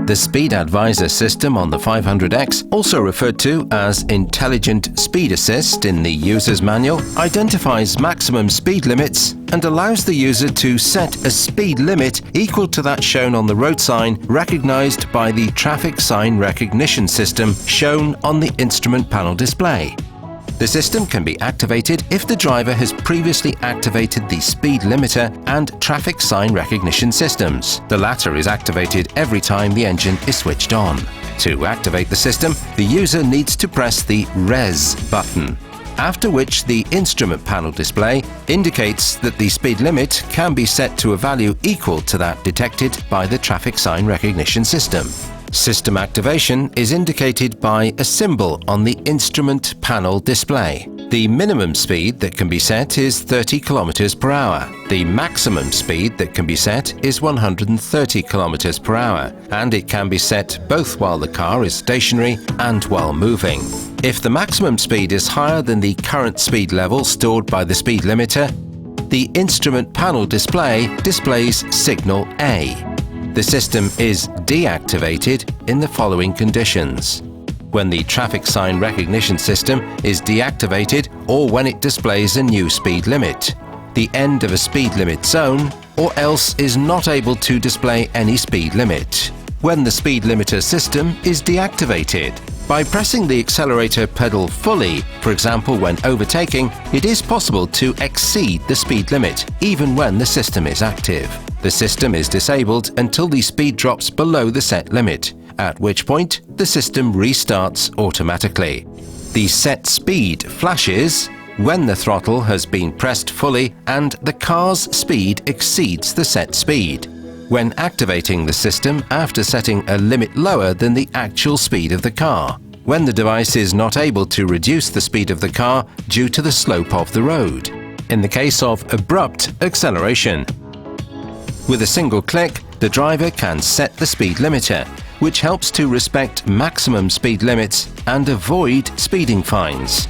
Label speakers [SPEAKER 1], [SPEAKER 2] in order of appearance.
[SPEAKER 1] The Speed Advisor system on the 500X, also referred to as Intelligent Speed Assist in the user's manual, identifies maximum speed limits and allows the user to set a speed limit equal to that shown on the road sign recognized by the traffic sign recognition system shown on the instrument panel display. The system can be activated if the driver has previously activated the speed limiter and traffic sign recognition systems. The latter is activated every time the engine is switched on. To activate the system, the user needs to press the Res button, after which the instrument panel display indicates that the speed limit can be set to a value equal to that detected by the traffic sign recognition system. System activation is indicated by a symbol on the instrument panel display. The minimum speed that can be set is 30 km per hour. The maximum speed that can be set is 130 km per hour, and it can be set both while the car is stationary and while moving. If the maximum speed is higher than the current speed level stored by the speed limiter, the instrument panel display displays signal A. The system is deactivated in the following conditions: when the traffic sign recognition system is deactivated or when it displays a new speed limit, the end of a speed limit zone, or else is not able to display any speed limit, when the speed limiter system is deactivated. By pressing the accelerator pedal fully, for example when overtaking, it is possible to exceed the speed limit even when the system is active. The system is disabled until the speed drops below the set limit, at which point the system restarts automatically. The set speed flashes when the throttle has been pressed fully and the car's speed exceeds the set speed. When activating the system after setting a limit lower than the actual speed of the car, when the device is not able to reduce the speed of the car due to the slope of the road, in the case of abrupt acceleration. With a single click, the driver can set the speed limiter, which helps to respect maximum speed limits and avoid speeding fines.